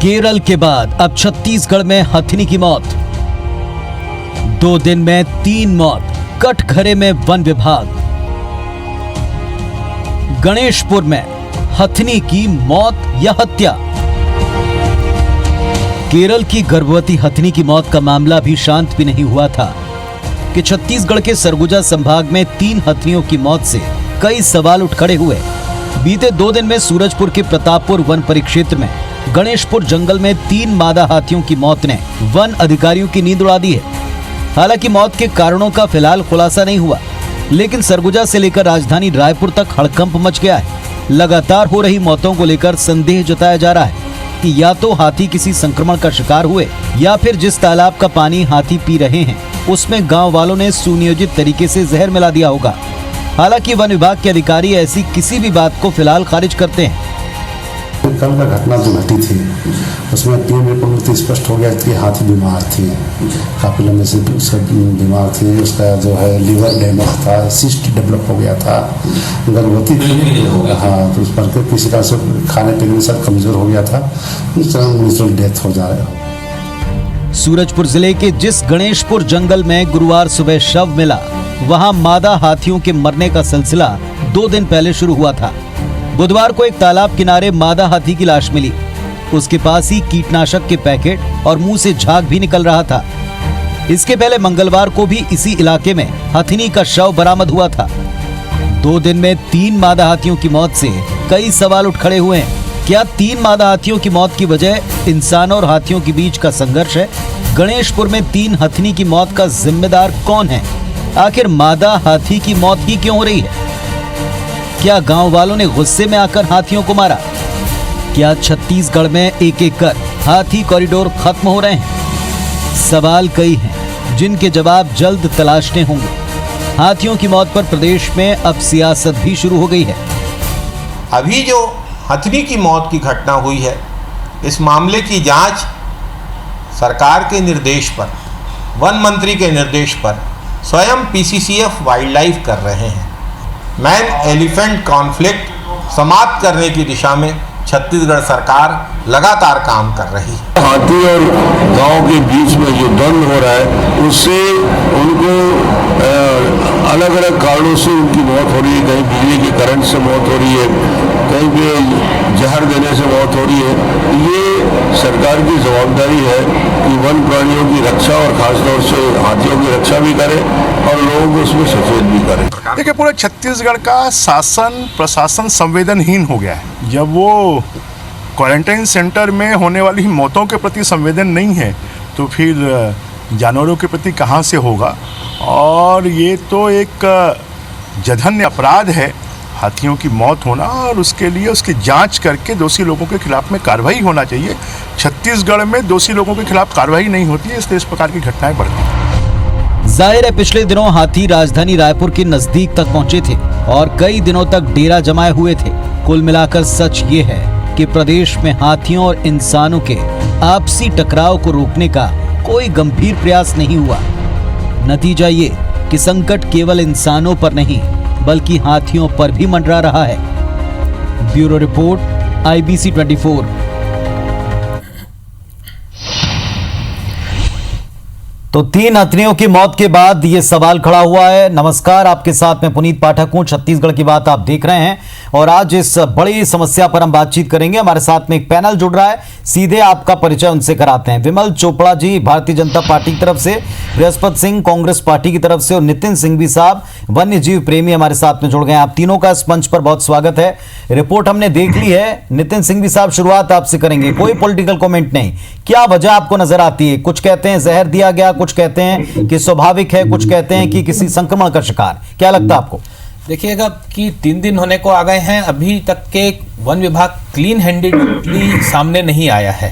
केरल के बाद अब छत्तीसगढ़ में हथिनी की मौत। 2 दिन में 3 मौत। कटघरे में वन विभाग। गणेशपुर में हथिनी की मौत या हत्या। केरल की गर्भवती हथिनी की मौत का मामला भी शांत भी नहीं हुआ था कि छत्तीसगढ़ के सरगुजा संभाग में 3 हथिनियों की मौत से कई सवाल उठ खड़े हुए। बीते 2 दिन में सूरजपुर के प्रतापपुर वन परिक्षेत्र में गणेशपुर जंगल में 3 मादा हाथियों की मौत ने वन अधिकारियों की नींद उड़ा दी है। हालांकि मौत के कारणों का फिलहाल खुलासा नहीं हुआ, लेकिन सरगुजा से लेकर राजधानी रायपुर तक हड़कंप मच गया है। लगातार हो रही मौतों को लेकर संदेह जताया जा रहा है कि या तो हाथी किसी संक्रमण का शिकार हुए या फिर जिस तालाब का पानी हाथी पी रहे हैं उसमें गांव वालों ने सुनियोजित तरीके से जहर मिला दिया होगा। हालांकि वन विभाग के अधिकारी ऐसी किसी भी बात को फिलहाल खारिज करते हैं। कल का घटना जो घटी थी उसमें 3 रिपोर्ट में स्पष्ट हो गया कि हाथी बीमार थी, काफ़ी लंबे से उसका बीमार थी। उसका जो है लीवर डैमेज था, सिस्ट डेवलप हो गया था, गर्भवती थी। हाँ, तो उस पर किसी तरह से खाने पीने में सब कमज़ोर हो गया था, इस तरह नेचुरल डेथ हो जाएगा। सूरजपुर जिले के जिस गणेशपुर जंगल में गुरुवार सुबह शव मिला, वहां मादा हाथियों के मरने का सिलसिला 2 दिन पहले शुरू हुआ था। बुधवार को एक तालाब किनारे मादा हाथी की लाश मिली। उसके पास ही कीटनाशक के पैकेट और मुंह से झाग भी निकल रहा था। इसके पहले मंगलवार को भी इसी इलाके में हथिनी का शव बरामद हुआ था। 2 दिन में 3 मादा हाथियों की मौत से कई सवाल उठ खड़े हुए हैं। क्या 3 मादा हाथियों की मौत की वजह इंसानों और हाथियों के बीच का संघर्ष है? गणेशपुर में 3 हथिनी की मौत का जिम्मेदार कौन है? आखिर मादा हाथी की मौत ही क्यों हो रही है? क्या गांव वालों ने गुस्से में आकर हाथियों को मारा? क्या छत्तीसगढ़ में एक-एक कर हाथी कॉरिडोर खत्म हो रहे हैं? सवाल कई हैं जिनके जवाब जल्द तलाशने होंगे। हाथियों की मौत पर प्रदेश में अब सियासत भी शुरू हो गई है। अभी जो हथिनी की मौत की घटना हुई है, इस मामले की जांच सरकार के निर्देश पर, वन मंत्री के निर्देश पर स्वयं पीसीसीएफ वाइल्ड लाइफ कर रहे हैं। मैन एलिफेंट कॉन्फ्लिक्ट समाप्त करने की दिशा में छत्तीसगढ़ सरकार लगातार काम कर रही है। हाथी और गांव के बीच में जो द्वंद्व हो रहा है उससे उनको अलग अलग कारणों से उनकी मौत हो रही है। कहीं बिजली के करंट से मौत हो रही है, कहीं पे जहर देने से मौत हो रही है। ये सरकार की जवाबदारी है कि वन प्राणियों की रक्षा और खासतौर से हाथियों की रक्षा भी करे और लोगों को उसमें सचेत भी करे। देखिए, पूरे छत्तीसगढ़ का शासन प्रशासन संवेदनहीन हो गया है। जब वो क्वारंटाइन सेंटर में होने वाली मौतों के प्रति संवेदन नहीं है तो फिर जानवरों के प्रति कहाँ से होगा? और ये तो एक जघन्य अपराध है हाथियों की मौत होना, और उसके लिए उसकी जांच करके दोषी लोगों के खिलाफ में कार्रवाई होना चाहिए। छत्तीसगढ़ में दोषी लोगों के खिलाफ कार्रवाई नहीं होती है, इसलिए इस प्रकार की घटनाएं बढ़ती हैं। जाहिर है पिछले दिनों हाथी राजधानी रायपुर के नजदीक तक पहुंचे थे और कई दिनों तक डेरा जमाए हुए थे। कुल मिलाकर सच ये है कि प्रदेश में हाथियों और इंसानों के आपसी टकराव को रोकने का कोई गंभीर प्रयास नहीं हुआ। नतीजा ये कि संकट केवल इंसानों पर नहीं बल्कि हाथियों पर भी मंडरा रहा है। Bureau report, IBC 24। तो 3 हथिनियों की मौत के बाद ये सवाल खड़ा हुआ है। नमस्कार, आपके साथ मैं पुनीत पाठक हूं। छत्तीसगढ़ की बात आप देख रहे हैं और आज इस बड़ी समस्या पर हम बातचीत करेंगे। हमारे साथ में एक पैनल जुड़ रहा है, सीधे आपका परिचय उनसे कराते हैं। विमल चोपड़ा जी भारतीय जनता पार्टी की तरफ से, बृहस्पत सिंह कांग्रेस पार्टी की तरफ से और नितिन सिंघवी साहब वन्य जीव प्रेमी हमारे साथ में जुड़ गए हैं। आप तीनों का इस मंच पर बहुत स्वागत है। रिपोर्ट हमने देख ली है। नितिन सिंघवी साहब, शुरुआत आपसे करेंगे। कोई पॉलिटिकल कमेंट नहीं, क्या वजह आपको नजर आती है? कुछ कहते हैं जहर दिया गया, कुछ कहते हैं कि स्वाभाविक है, कुछ कहते हैं कि किसी संक्रमण का शिकार। क्या लगता है आपको? देखिएगा कि 3 दिन होने को आ गए हैं, अभी तक के वन विभाग क्लीन हैंडेडली सामने नहीं आया है।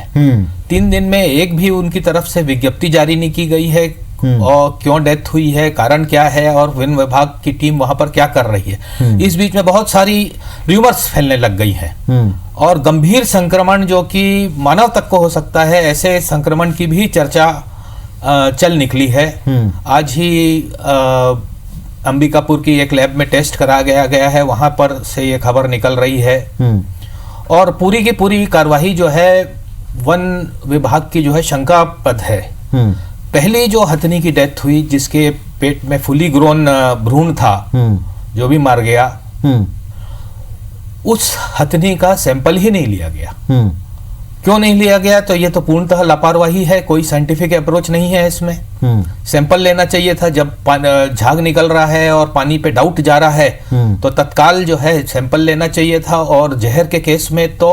3 दिन में एक भी उनकी तरफ से विज्ञप्ति जारी नहीं की गई है और क्यों डेथ हुई है, कारण क्या है और वन विभाग की टीम वहां पर क्या कर रही है। इस बीच में बहुत सारी र्यूमर्स फैलने लग गई हैं और गंभीर संक्रमण जो कि मानव तक को हो सकता है, ऐसे संक्रमण की भी चर्चा चल निकली है। आज ही अंबिकापुर की एक लैब में टेस्ट करा गया है, वहां पर से ये खबर निकल रही है और पूरी की पूरी कार्यवाही जो है वन विभाग की जो है शंकास्पद है। पहली जो हथनी की डेथ हुई, जिसके पेट में फुली ग्रोन भ्रूण था, जो भी मार गया, उस हथनी का सैंपल ही नहीं लिया गया। क्यों नहीं लिया गया? तो ये तो पूर्णतः लापरवाही है, कोई साइंटिफिक अप्रोच नहीं है इसमें। सैंपल लेना चाहिए था जब झाग निकल रहा है और पानी पे डाउट जा रहा है, तो तत्काल जो है सैंपल लेना चाहिए था। और जहर के केस में तो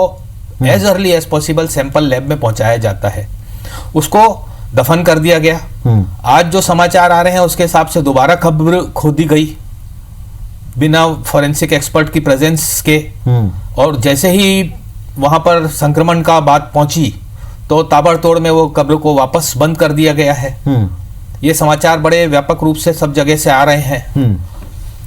as early as possible sample lab में पहुंचाया जाता है। उसको दफन कर दिया गया। आज जो समाचार आ रहे हैं उसके हिसाब से दोबारा कब्र खोदी गई बिना फॉरेंसिक एक्सपर्ट की प्रेजेंस के। और जैसे ही वहां पर संक्रमण का बात पहुंची तो ताबड़तोड़ में वो कब्र को वापस बंद कर दिया गया है। ये समाचार बड़े व्यापक रूप से सब जगह से आ रहे हैं।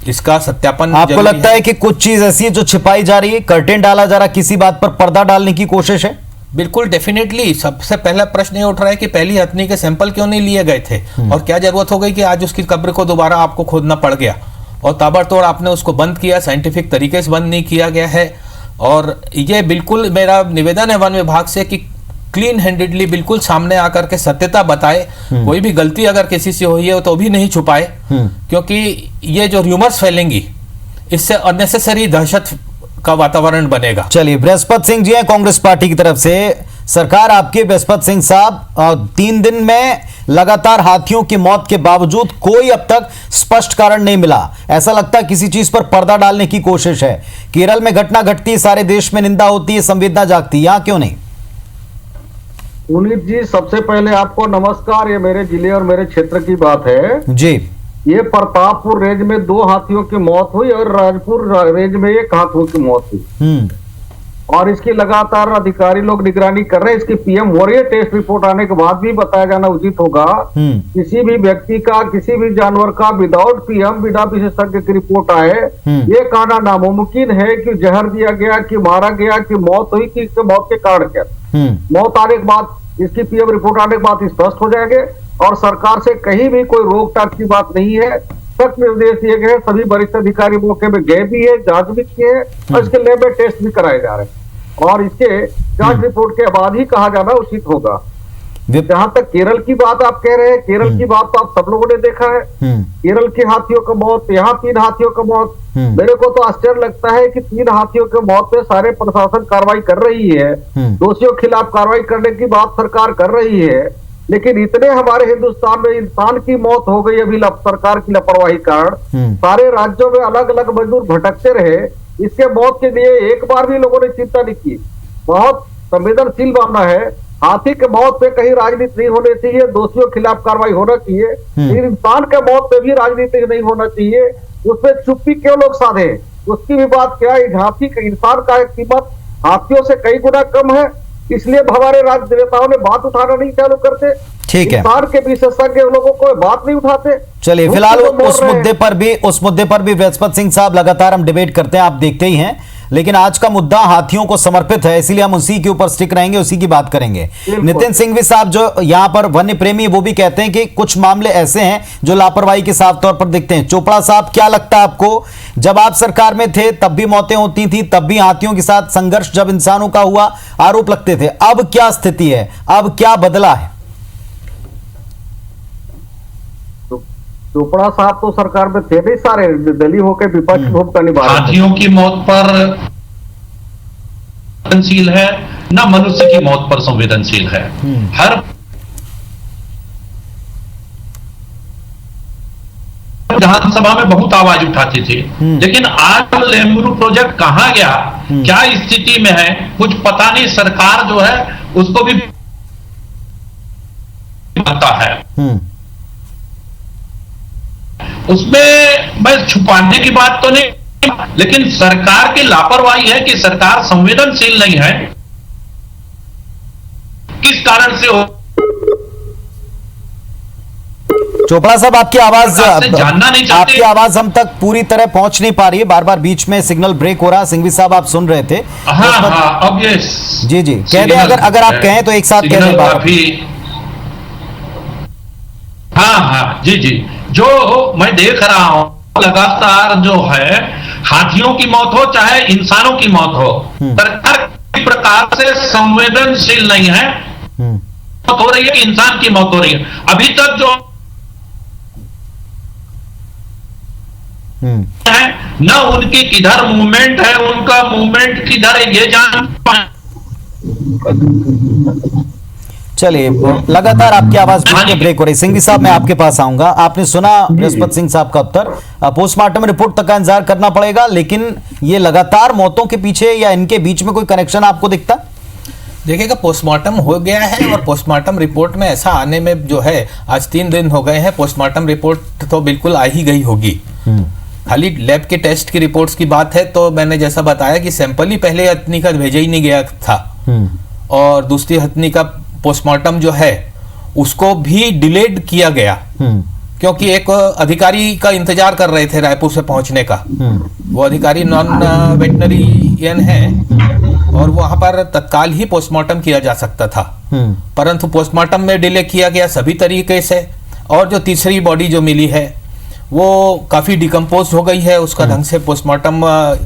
इसका सत्यापन आपको लगता है कि कुछ चीज ऐसी है जो छिपाई जा रही है, कर्टेन डाला जा रहा, किसी बात पर पर्दा डालने की कोशिश है? बिल्कुल, डेफिनेटली। सबसे पहला प्रश्न ये उठ रहा है कि पहली हथनी के सैंपल क्यों नहीं लिए गए थे और क्या जरूरत हो गई कि आज उसकी कब्र को दोबारा आपको खोदना पड़ गया और ताबड़तोड़ आपने उसको बंद किया, साइंटिफिक तरीके से बंद नहीं किया गया है। और ये बिल्कुल मेरा निवेदन है वन विभाग से कि क्लीन हैंडेडली बिल्कुल सामने आकर के सत्यता बताए। कोई भी गलती अगर किसी से हुई है तो भी नहीं छुपाए, क्योंकि ये जो र्यूमर्स फैलेंगी इससे अननेसेसरी दहशत का वातावरण बनेगा। चलिए, बृहस्पति सिंह जी हैं कांग्रेस पार्टी की तरफ से। सरकार आपके बृहस्पति सिंह साहब, 3 दिन में लगातार हाथियों की मौत के बावजूद कोई अब तक स्पष्ट कारण नहीं मिला। ऐसा लगता है किसी चीज पर पर्दा डालने की कोशिश है। केरल में घटना घटती है, सारे देश में निंदा होती है, संवेदना जागती है, यहां क्यों नहीं? पुनीत जी, सबसे पहले आपको नमस्कार। ये मेरे जिले और मेरे क्षेत्र की बात है जी। ये प्रतापपुर रेंज में 2 हाथियों की मौत हुई और राजपुर रेंज में 1 हाथियों की मौत हुई और इसकी लगातार अधिकारी लोग निगरानी कर रहे हैं। इसकी पीएम वॉरियर टेस्ट रिपोर्ट आने के बाद भी बताया जाना उचित होगा। किसी भी व्यक्ति का, किसी भी जानवर का विदाउट पीएम, बिना विशेषज्ञ की रिपोर्ट आए, ये कहना नामुमकिन है कि जहर दिया गया, कि मारा गया, कि मौत हुई, कि इसके मौत के कारण क्या। मौत आने के बाद, इसकी पीएम रिपोर्ट आने के बाद स्पष्ट हो जाएंगे और सरकार से कहीं भी कोई रोक टाक की बात नहीं है। सख्त निर्देश दिए गए, सभी वरिष्ठ अधिकारी मौके में गए भी है, जांच भी किए हैं और इसके लैब में टेस्ट भी कराए जा रहे हैं और इसके जांच रिपोर्ट के बाद ही कहा जाना उचित होगा। जहां तक केरल की बात आप कह रहे हैं, केरल की बात तो आप सब लोगों ने देखा है। केरल के हाथियों का मौत, यहाँ 3 हाथियों का मौत। मेरे को तो आश्चर्य लगता है कि 3 हाथियों के मौत पे सारे प्रशासन कार्रवाई कर रही है, दोषियों के खिलाफ कार्रवाई करने की बात सरकार कर रही है, लेकिन इतने हमारे हिंदुस्तान में इंसान की मौत हो गई अभी सरकार की लापरवाही कारण। सारे राज्यों में अलग अलग मजदूर भटकते रहे, इसके मौत के लिए एक बार भी लोगों ने चिंता नहीं की। बहुत संवेदनशील मामला है। हाथी के मौत पे कहीं राजनीति नहीं होनी चाहिए, दोषियों के खिलाफ कार्रवाई होना चाहिए, लेकिन इंसान के मौत पे भी राजनीति नहीं होना चाहिए। उसमें चुप्पी क्यों लोग साधे, उसकी भी बात क्या है। हाथी का, इंसान का कीमत हाथियों से कई गुना कम है, इसलिए हमारे राज्य नेताओं ने बात उठाना नहीं चालू करते। ठीक है, इंसान के विशेषज्ञ लोगों को बात नहीं उठाते। चलिए, फिलहाल उस मुद्दे पर भी बृहस्पति सिंह साहब लगातार हम डिबेट करते हैं, आप देखते ही हैं, लेकिन आज का मुद्दा हाथियों को समर्पित है, इसीलिए हम उसी के ऊपर स्टिक रहेंगे, उसी की बात करेंगे। नितिन सिंघवी साहब जो यहाँ पर वन्य प्रेमी, वो भी कहते हैं कि कुछ मामले ऐसे हैं जो लापरवाही के साफ तौर पर दिखते हैं। चोपड़ा साहब, क्या लगता है आपको, जब आप सरकार में थे तब भी मौतें होती थी, तब भी हाथियों के साथ संघर्ष जब इंसानों का हुआ, आरोप लगते थे, अब क्या स्थिति है, अब क्या बदला है? चोपड़ा साहब तो सरकार में थे नहीं, सारे दलीय होकर विपक्ष भूमिका निभा रहे थे। हाथियों की मौत पर संवेदनशील है, न मनुष्य की मौत पर संवेदनशील है। हर विधानसभा में बहुत आवाज उठाते थे, लेकिन आज लेमरू प्रोजेक्ट कहां गया, क्या स्थिति में है, कुछ पता नहीं। सरकार जो है उसको भी पता है। उसमें मैं छुपाने की बात तो नहीं, लेकिन सरकार की लापरवाही है कि सरकार संवेदनशील नहीं है। किस कारण से हो? चोपड़ा साहब, आपकी आवाज जानना नहीं चाहते। आपकी आवाज हम तक पूरी तरह पहुंच नहीं पा रही है, बार बार बीच में सिग्नल ब्रेक हो रहा है। सिंघवी साहब, आप सुन रहे थे? हाँ, अब ये जी कह दें, अगर आप कहें तो एक साथ कह दें। हाँ, जी, जो मैं देख रहा हूं लगातार जो है, हाथियों की मौत हो चाहे इंसानों की मौत हो, सरकार प्रकार से संवेदनशील नहीं है। मौत हो रही है, इंसान की मौत हो रही है। अभी तक जो है न उनकी किधर मूवमेंट है, उनका मूवमेंट किधर है ये जान पाए। चलिए, लगातार आपकी आवाज बीच में ब्रेक हो रही। सिंघवी साहब, मैं आपके पास आऊंगा। आपने सुना बृहस्पति सिंह साहब का उत्तर। पोस्टमार्टम रिपोर्ट तक का इंतजार करना पड़ेगा, लेकिन ये लगातार मौतों के पीछे या इनके बीच में कोई कनेक्शन आपको दिखता? देखिएगा, पोस्टमार्टम हो गया है और पोस्टमार्टम रिपोर्ट में ऐसा आने में जो है, आज 3 दिन हो गए हैं, पोस्टमार्टम रिपोर्ट तो बिल्कुल आ ही गई होगी। खाली लैब के टेस्ट की रिपोर्ट्स की बात है तो मैंने जैसा बताया कि सैंपल ही पहले हथनी का भेजा ही नहीं गया था, और दूसरी हथनी का पोस्टमार्टम जो है उसको भी डिलेड किया गया, क्योंकि एक अधिकारी का इंतजार कर रहे थे रायपुर से पहुंचने का। वो अधिकारी नॉन वेटनरियन है और वहां पर तत्काल ही पोस्टमार्टम किया जा सकता था, परंतु पोस्टमार्टम में डिले किया गया सभी तरीके से। और जो तीसरी बॉडी जो मिली है वो काफी डिकम्पोज हो गई है, उसका ढंग से पोस्टमार्टम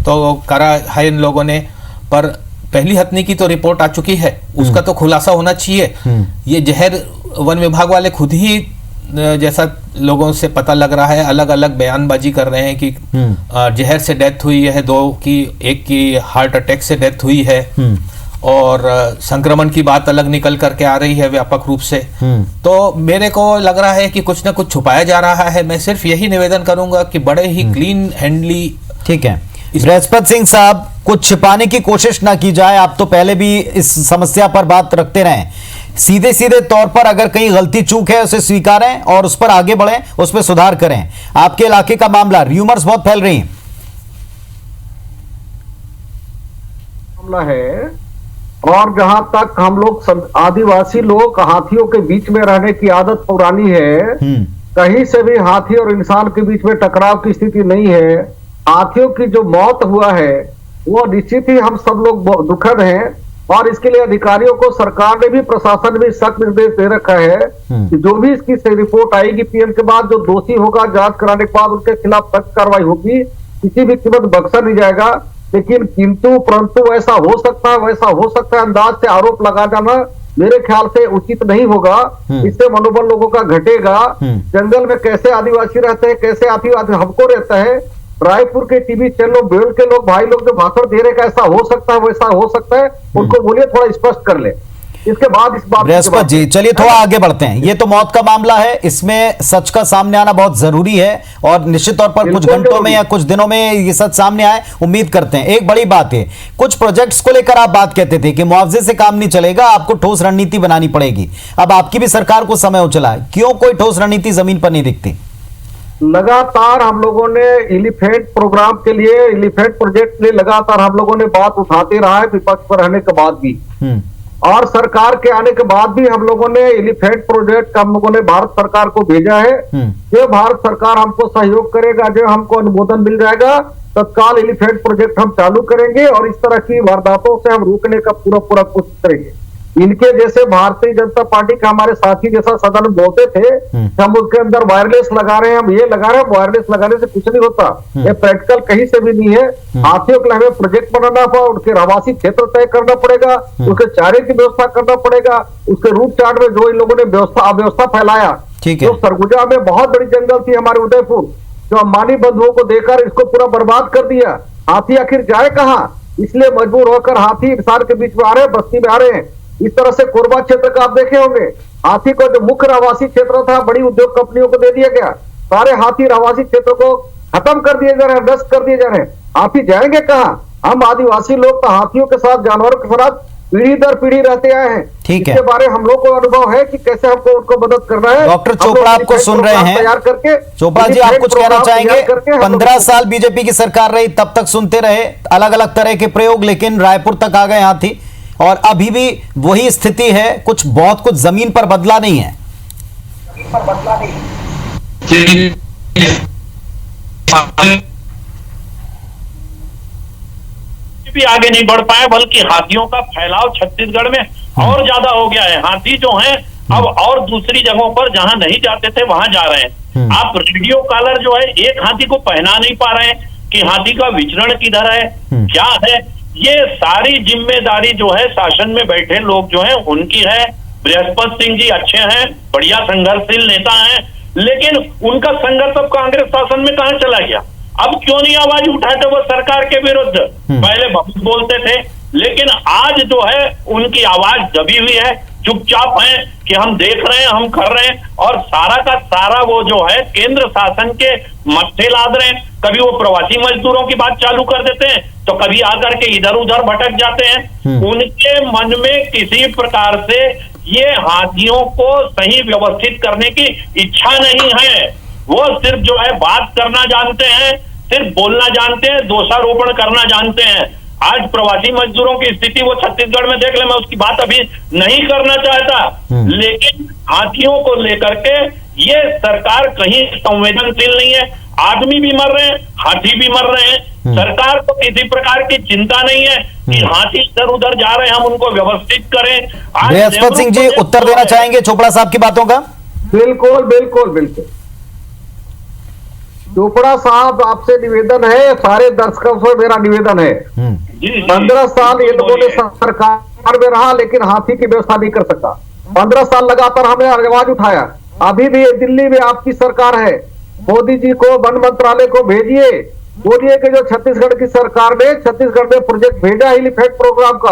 तो करा है इन लोगों ने, पर पहली हथनी की तो रिपोर्ट आ चुकी है, उसका तो खुलासा होना चाहिए। ये जहर वन विभाग वाले खुद ही, जैसा लोगों से पता लग रहा है, अलग अलग बयानबाजी कर रहे हैं कि जहर से डेथ हुई है 2 की, एक की हार्ट अटैक से डेथ हुई है, और संक्रमण की बात अलग निकल करके आ रही है व्यापक रूप से। तो मेरे को लग रहा है कि कुछ ना कुछ छुपाया जा रहा है। मैं सिर्फ यही निवेदन करूंगा कि बड़े ही क्लीन हैंडली। ठीक है बृहस्पति सिंह साहब, कुछ छिपाने की कोशिश ना की जाए। आप तो पहले भी इस समस्या पर बात रखते रहे। सीधे सीधे तौर पर अगर कहीं गलती चूक है उसे स्वीकारें और उस पर आगे बढ़ें, उस पर सुधार करें। आपके इलाके का मामला, र्यूमर्स बहुत फैल रही हैं। मामला है, और जहां तक हम लोग आदिवासी लोग हाथियों के बीच में रहने की आदत पुरानी है, कहीं से भी हाथी और इंसान के बीच में टकराव की स्थिति नहीं है। हाथियों की जो मौत हुआ है वो निश्चित ही हम सब लोग दुखद हैं, और इसके लिए अधिकारियों को सरकार ने भी, प्रशासन भी सख्त निर्देश दे रखा है कि जो भी इसकी रिपोर्ट आएगी पीएम के बाद, जो दोषी होगा जांच कराने के बाद उनके खिलाफ सख्त कार्रवाई होगी, किसी भी कीमत बख्शा नहीं जाएगा। लेकिन किंतु परंतु ऐसा हो सकता है, वैसा हो सकता है, अंदाज से आरोप लगा जाना मेरे ख्याल से उचित नहीं होगा। इससे मनोबल लोगों का घटेगा। जंगल में कैसे आदिवासी रहते हैं, कैसे आदिवासी हमको रहता है, रायपुर के टीवी चैनलों, बेल के लोग, भाई लोग जो भाषण दे रहे, ऐसा हो सकता है, वैसा हो सकता है, उनको बोलिए थोड़ा स्पष्ट कर ले। इसके बाद इस बात बृहस्पति जी, चलिए थोड़ा आगे बढ़ते हैं। ये तो मौत का मामला है, इसमें सच का सामने आना बहुत जरूरी है, और निश्चित तौर पर कुछ घंटों में या कुछ दिनों में ये सच सामने आए, उम्मीद करते हैं। एक बड़ी बात है, कुछ प्रोजेक्ट्स को लेकर आप बात कहते थे कि मुआवजे से काम नहीं चलेगा, आपको ठोस रणनीति बनानी पड़ेगी। अब आपकी भी सरकार को समय उछला है, क्यों कोई ठोस रणनीति जमीन पर नहीं दिखती? लगातार हम लोगों ने एलिफेंट प्रोग्राम के लिए, एलिफेंट प्रोजेक्ट के लिए लगातार हम लोगों ने बात उठाते रहा है, विपक्ष पर रहने के बाद भी, और सरकार के आने के बाद भी हम लोगों ने एलिफेंट प्रोजेक्ट हम लोगों ने भारत सरकार को भेजा है। जो भारत सरकार हमको सहयोग करेगा, जो हमको अनुमोदन मिल जाएगा, तत्काल एलिफेंट प्रोजेक्ट हम चालू करेंगे, और इस तरह की वारदातों से हम रोकने का पूरा कोशिश करेंगे। इनके जैसे भारतीय जनता पार्टी के हमारे साथी जैसा सदन में बोलते थे, हम उसके अंदर वायरलेस लगा रहे हैं, हम ये लगा रहे हैं, वायरलेस लगाने से कुछ नहीं होता, ये प्रैक्टिकल कहीं से भी नहीं है। हाथियों के लिए हमें प्रोजेक्ट बनाना होगा, उनके आवासीय क्षेत्र तय करना पड़ेगा, उसके चारे की व्यवस्था करना पड़ेगा, उसके रूट चार्ट में जो इन लोगों ने अव्यवस्था फैलाया, जो सरगुजा में बहुत बड़ी जंगल थी हमारे उदयपुर, जो अंबानी बंधुओं को देकर इसको पूरा बर्बाद कर दिया। हाथी आखिर जाए कहाँ, इसलिए मजबूर होकर हाथी इंसान के बीच में आ रहे हैं, बस्ती में आ रहे हैं। इस तरह से कोरबा क्षेत्र का आप देखे होंगे, हाथी को जो मुख्य आवासीय क्षेत्र था बड़ी उद्योग कंपनियों को दे दिया गया, सारे हाथी आवासीय क्षेत्र को खत्म कर दिए जा रहे हैं, नष्ट कर दिए जा रहे हैं। हाथी जाएंगे कहाँ? हम आदिवासी लोग तो हाथियों के साथ, जानवरों के साथ पीढ़ी दर पीढ़ी रहते आए हैं। ठीक है, इसके बारे हम लोग को अनुभव है कि कैसे हमको उनको मदद करना है। डॉक्टर चोपड़ा आपको सुन रहे हैं, तैयार करके, चोपड़ा जी आप कुछ कहना चाहेंगे? 15 साल बीजेपी की सरकार रही, तब तक सुनते रहे अलग अलग तरह के प्रयोग, लेकिन रायपुर तक आ गए हाथी, और अभी भी वही स्थिति है, कुछ बहुत कुछ जमीन पर बदला नहीं है। भी आगे नहीं बढ़ पाए, बल्कि हाथियों का फैलाव छत्तीसगढ़ में और ज्यादा हो गया है। हाथी जो हैं अब और दूसरी जगहों पर जहां नहीं जाते थे वहां जा रहे हैं। आप रेडियो कॉलर जो है एक हाथी को पहना नहीं पा रहे हैं कि हाथी का विचरण किधर है, क्या है, ये सारी जिम्मेदारी जो है शासन में बैठे लोग जो है उनकी है। बृहस्पति सिंह जी अच्छे हैं, बढ़िया संघर्षशील नेता हैं, लेकिन उनका संघर्ष अब कांग्रेस शासन में कहां चला गया? अब क्यों नहीं आवाज उठाते वो सरकार के विरुद्ध? पहले बहुत बोलते थे, लेकिन आज जो है उनकी आवाज दबी हुई है, चुपचाप है कि हम देख रहे हैं, हम कर रहे हैं, और सारा का सारा वो जो है केंद्र शासन के मत्थे लाद रहे हैं। कभी वो प्रवासी मजदूरों की बात चालू कर देते हैं, तो कभी आकर के इधर उधर भटक जाते हैं। उनके मन में किसी प्रकार से ये हाथियों को सही व्यवस्थित करने की इच्छा नहीं है। वो सिर्फ जो है बात करना जानते हैं, सिर्फ बोलना जानते हैं, दोषारोपण करना जानते हैं। आज प्रवासी मजदूरों की स्थिति वो छत्तीसगढ़ में देख ले, मैं उसकी बात अभी नहीं करना चाहता, लेकिन हाथियों को लेकर के ये सरकार कहीं संवेदनशील नहीं है। आदमी भी मर रहे हैं, हाथी भी मर रहे हैं। सरकार को किसी प्रकार की चिंता नहीं है कि हाथी इधर उधर जा रहे हैं, हम उनको व्यवस्थित करें। बृहस्पति सिंह जी उत्तर देना चाहेंगे चोपड़ा साहब की बातों का? बिल्कुल बिल्कुल बिल्कुल। चोपड़ा साहब, आपसे निवेदन है, सारे दर्शकों से मेरा निवेदन है, 15 साल ये लोगों ने सरकार में रहा लेकिन हाथी की व्यवस्था नहीं कर सका। 15 साल लगातार हमने आवाज उठाया। अभी भी दिल्ली में आपकी सरकार है, मोदी जी को वन मंत्रालय को भेजिए, बोलिए कि जो छत्तीसगढ़ की सरकार ने छत्तीसगढ़ में प्रोजेक्ट भेजा एलिफेंट प्रोग्राम का,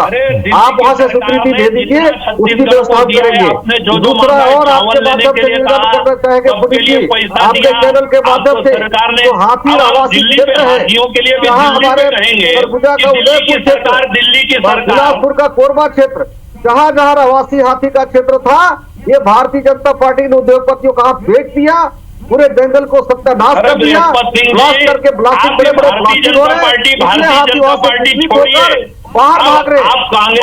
आप वहां से स्वीकृति दे दीजिए, उसकी व्यवस्था हम करेंगे। दूसरा और आपके माध्यम से निवेदन करना चाहेंगे पुनीत जी, आपके चैनल के माध्यम से जो हाथी आवासीय क्षेत्र है, जहाँ हमारे सरगुजा का उदयपुर क्षेत्र और बिलासपुर का कोरबा क्षेत्र, जहाँ जहाँ आवासीय हाथी का क्षेत्र था, ये भारतीय जनता पार्टी ने उद्योगपतियों का हाथ बेच दिया, पूरे जंगल को सत्यानाश कर दिया, ब्लास्ट करके ब्लास्टिंग, बड़े बड़े ब्लास्टिंग हो रहे हैं, हाथी होकर बाहर भाग रहे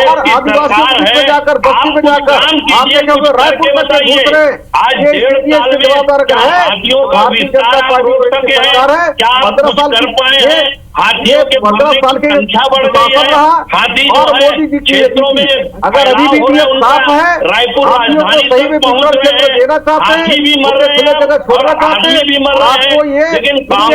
और आदिवासियों में जाकर बस्ती में जाकर आपके जो रायपुर में घूस रहे, ये जवाबदार है भारतीय जनता पार्टी की सरकार है। 15 साल ये 15 साल के शासन रहा और मोदी जी की अगर अभी भी नियत साफ है, हाथियों को सही में वितरण क्षेत्र देना चाहते हैं, खुले जगह छोड़ना चाहते हैं, आपको ये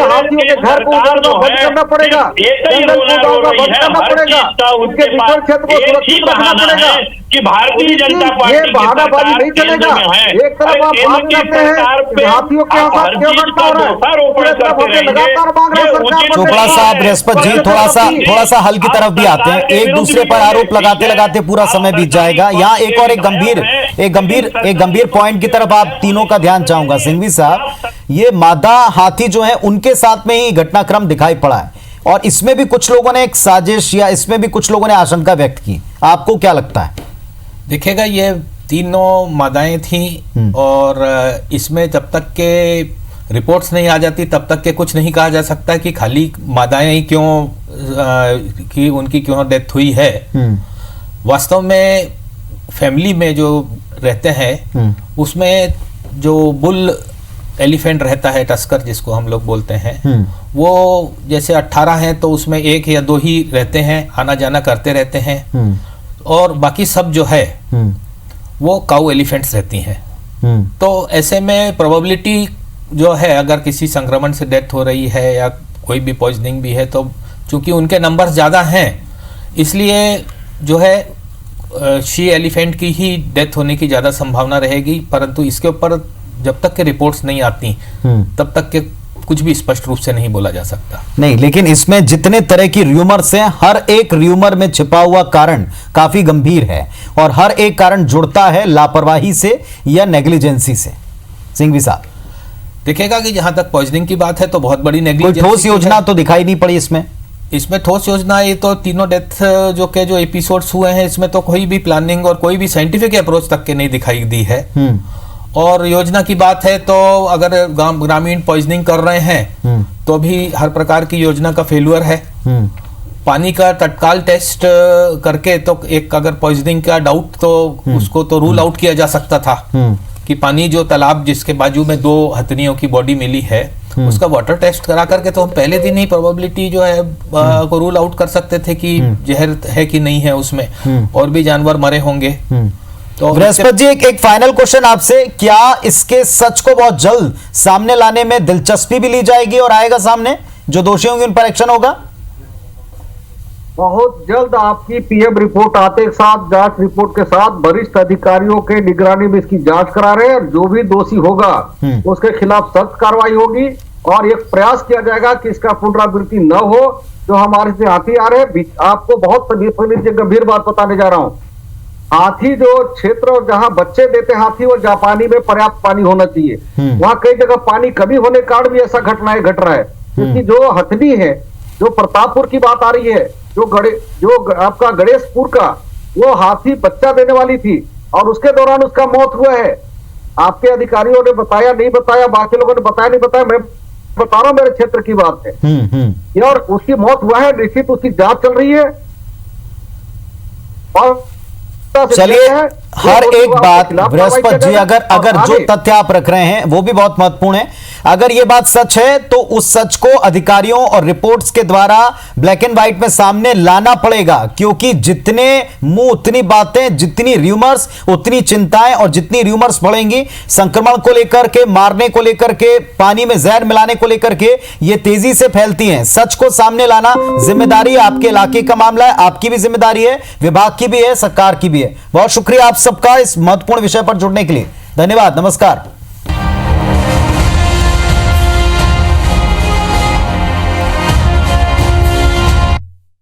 हाथियों के घर को उजाड़ना बंद करना पड़ेगा, जंगल को उजाड़ना बंद करना पड़ेगा, उनके वितरण क्षेत्र को सुरक्षित रखना पड़ेगा कि भारतीय जनता पार्टी ये बहानाबाजी नहीं चलेगा। एक तरफ आप बात करते हैं हाथियों के साथ क्यों घटना हो रहा है, दूसरी तरफ हमने लगातार मांग रहे सरकार। चोपड़ा साहब, बृहस्पति जी थोड़ा सा हल की तरफ भी आते हैं। एक दूसरे पर आरोप लगाते लगाते पूरा समय बीत जाएगा। यहाँ एक और एक गंभीर पॉइंट की तरफ आप तीनों का ध्यान चाहूंगा। सिंघवी साहब, ये मादा हाथी जो है उनके साथ में ही घटनाक्रम दिखाई पड़ा है और इसमें भी कुछ लोगों ने एक साजिश या इसमें भी कुछ लोगों ने आशंका व्यक्त की, आपको क्या लगता है? देखिएगा, ये तीनों मादाएं थीं और इसमें जब तक के रिपोर्ट्स नहीं आ जाती तब तक के कुछ नहीं कहा जा सकता कि खाली मादाएं ही क्यों कि उनकी क्यों डेथ हुई है। वास्तव में फैमिली में जो रहते हैं उसमें जो बुल एलिफेंट रहता है, टस्कर जिसको हम लोग बोलते हैं, वो जैसे 18 हैं तो उसमें 1 या 2 ही रहते हैं, आना जाना करते रहते हैं और बाकी सब जो है वो काऊ एलिफेंट्स रहती हैं। तो ऐसे में प्रोबेबिलिटी जो है अगर किसी संक्रमण से डेथ हो रही है या कोई भी पॉइजनिंग भी है, तो चूंकि उनके नंबर्स ज़्यादा हैं इसलिए जो है शी एलिफेंट की ही डेथ होने की ज़्यादा संभावना रहेगी। परंतु इसके ऊपर जब तक के रिपोर्ट्स नहीं आती तब तक के कुछ भी स्पष्ट रूप से नहीं बोला जा सकता। नहीं, लेकिन इसमें जितने तरह की र्यूमर्स हैं, हर एक र्यूमर में छिपा हुआ कारण काफी गंभीर है और हर एक कारण जुड़ता है लापरवाही से या नेग्लिजेंसी से। सिंघवी साहब, देखिएगा कि जहां तक पॉइजनिंग की बात है तो बहुत बड़ी नेग्लिजेंसी। कोई ठोस योजना तो दिखाई नहीं पड़ी इसमें ठोस योजना, ये तो तीनों डेथ जो एपिसोड्स हुए हैं इसमें तो कोई भी प्लानिंग और कोई भी साइंटिफिक अप्रोच तक के नहीं दिखाई दी है। और योजना की बात है तो अगर ग्रामीण पॉइजनिंग कर रहे हैं तो भी हर प्रकार की योजना का फेल्यूर है। पानी का तत्काल टेस्ट करके तो एक अगर पॉइजनिंग का डाउट तो उसको तो रूल आउट किया जा सकता था कि पानी जो तालाब जिसके बाजू में 2 हथनियों की बॉडी मिली है उसका वाटर टेस्ट करा करके तो हम पहले दिन ही प्रोबेबिलिटी जो है को रूल आउट कर सकते थे कि जहर है कि नहीं है उसमें, और भी जानवर मरे होंगे। तो बृहस्पति जी, एक फाइनल क्वेश्चन आपसे, क्या इसके सच को बहुत जल्द सामने लाने में दिलचस्पी भी ली जाएगी और आएगा सामने, जो दोषी होंगे उन पर एक्शन होगा? बहुत जल्द आपकी पीएम रिपोर्ट आते के साथ, जांच रिपोर्ट के साथ वरिष्ठ अधिकारियों के निगरानी में इसकी जांच करा रहे हैं और जो भी दोषी होगा उसके खिलाफ सख्त कार्रवाई होगी और एक प्रयास किया जाएगा कि इसका पुनरावृत्ति न हो। जो हमारे से हाथी आ रहे हैं, आपको बहुत गंभीर बात बताने जा रहा हूं। हाथी जो क्षेत्र जहां बच्चे देते हाथी और जापानी में पर्याप्त पानी होना चाहिए, वहां कई जगह पानी कमी होने के कारण भी ऐसा घटनाएं घट रहा है। क्योंकि जो हथनी है, जो प्रतापपुर की बात आ रही है, जो आपका गणेशपुर का, वो हाथी बच्चा देने वाली थी और उसके दौरान उसका मौत हुआ है। आपके अधिकारियों ने बताया नहीं बताया, बाकी लोगों ने बताया नहीं बताया, मैं बता रहा हूं, मेरे क्षेत्र की बात है ये, और उसकी मौत हुआ है, निश्चित उसकी जांच चल रही है। और चलिए, हर एक बात बृहस्पति जी, अगर जो तथ्य आप रख रहे हैं वो भी बहुत महत्वपूर्ण है। अगर ये बात सच है तो उस सच को अधिकारियों और रिपोर्ट्स के द्वारा ब्लैक एंड व्हाइट में सामने लाना पड़ेगा, क्योंकि जितने मुंह उतनी बातें, जितनी र्यूमर्स उतनी चिंताएं, और जितनी र्यूमर्स बढ़ेंगी संक्रमण को लेकर के, मारने को लेकर के, पानी में जहर मिलाने को लेकर के, ये तेजी से फैलती हैं। सच को सामने लाना जिम्मेदारी आपके इलाके का मामला है, आपकी भी जिम्मेदारी है, विभाग की भी है, सरकार की भी है। बहुत शुक्रिया आप सबका इस महत्वपूर्ण विषय पर जुड़ने के लिए। धन्यवाद, नमस्कार।